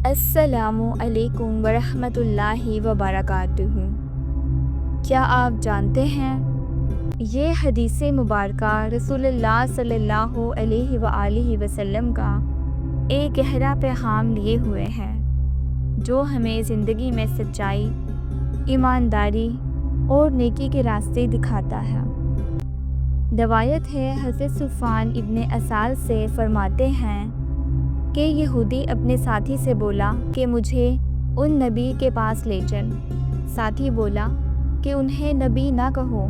السلام علیکم ورحمۃ اللہ وبرکاتہ۔ کیا آپ جانتے ہیں یہ حدیث مبارکہ رسول اللہ صلی اللہ علیہ وآلہ وسلم کا ایک گہرا پیغام لیے ہوئے ہے جو ہمیں زندگی میں سچائی، ایمانداری اور نیکی کے راستے دکھاتا ہے۔ روایت ہے حضرت صفوان ابن اسال سے فرماتے ہیں کہ یہودی اپنے ساتھی سے بولا کہ مجھے ان نبی کے پاس لے چل۔ ساتھی بولا کہ انہیں نبی نہ کہو،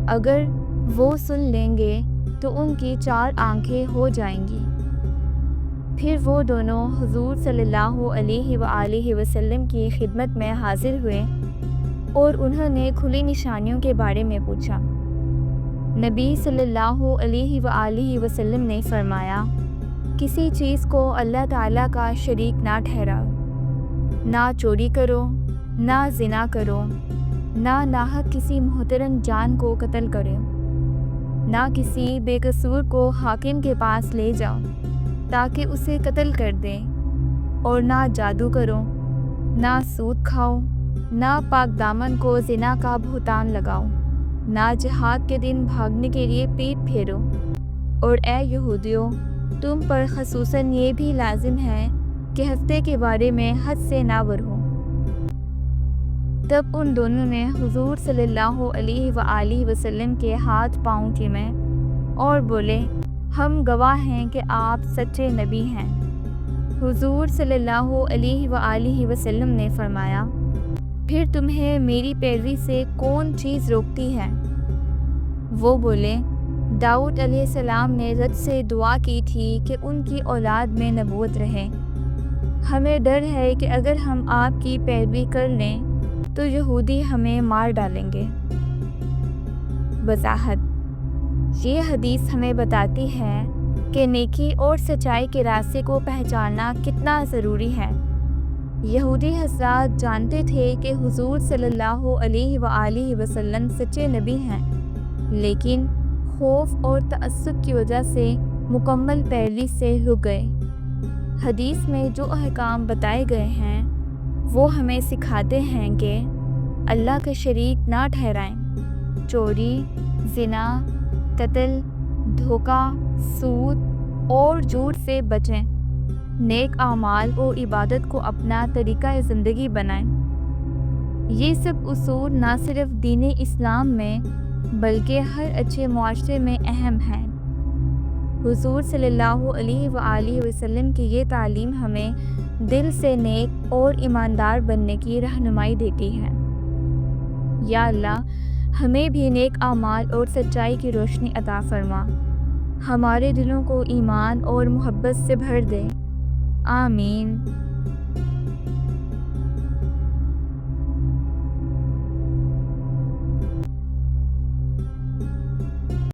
اگر وہ سن لیں گے تو ان کی 4 آنکھیں ہو جائیں گی۔ پھر وہ دونوں حضور صلی اللہ علیہ وآلہ وسلم کی خدمت میں حاضر ہوئے اور انہوں نے کھلی نشانیوں کے بارے میں پوچھا۔ نبی صلی اللہ علیہ وآلہ وسلم نے فرمایا، کسی چیز کو اللہ تعالیٰ کا شریک نہ ٹھہراؤ، نہ چوری کرو، نہ زنا کرو، نہ ناحق کسی محترم جان کو قتل کرو، نہ کسی بے قصور کو حاکم کے پاس لے جاؤ تاکہ اسے قتل کر دے، اور نہ جادو کرو، نہ سود کھاؤ، نہ پاک دامن کو زنا کا بہتان لگاؤ، نہ جہاد کے دن بھاگنے کے لیے پیٹ پھیرو، اور اے یہودیوں، تم پر خصوصاً یہ بھی لازم ہے کہ ہفتے کے بارے میں حد سے نہ بڑھو۔ تب ان دونوں نے حضور صلی اللہ علیہ وآلہ وسلم کے ہاتھ پاؤں چومے اور بولے، ہم گواہ ہیں کہ آپ سچے نبی ہیں۔ حضور صلی اللہ علیہ وآلہ وسلم نے فرمایا، پھر تمہیں میری پیروی سے کون چیز روکتی ہے؟ وہ بولے، داؤد علیہ السلام نے رب سے دعا کی تھی کہ ان کی اولاد میں نبوت رہے۔ ہمیں ڈر ہے کہ اگر ہم آپ کی پیروی کر لیں تو یہودی ہمیں مار ڈالیں گے۔ وضاحت: یہ حدیث ہمیں بتاتی ہے کہ نیکی اور سچائی کے راستے کو پہچاننا کتنا ضروری ہے۔ یہودی حضرات جانتے تھے کہ حضور صلی اللہ علیہ وآلہ وسلم سچے نبی ہیں، لیکن خوف اور تعصب کی وجہ سے مکمل پیروی سے رک گئے۔ حدیث میں جو احکام بتائے گئے ہیں وہ ہمیں سکھاتے ہیں کہ اللہ کا شریک نہ ٹھہرائیں، چوری، زنا، قتل، دھوکہ، سود اور جھوٹ سے بچیں، نیک اعمال اور عبادت کو اپنا طریقہ زندگی بنائیں۔ یہ سب اصول نہ صرف دین اسلام میں بلکہ ہر اچھے معاشرے میں اہم ہیں۔ حضور صلی اللہ علیہ وآلہ وسلم کی یہ تعلیم ہمیں دل سے نیک اور ایماندار بننے کی رہنمائی دیتی ہے۔ یا اللہ، ہمیں بھی نیک اعمال اور سچائی کی روشنی عطا فرما، ہمارے دلوں کو ایمان اور محبت سے بھر دے۔ آمین۔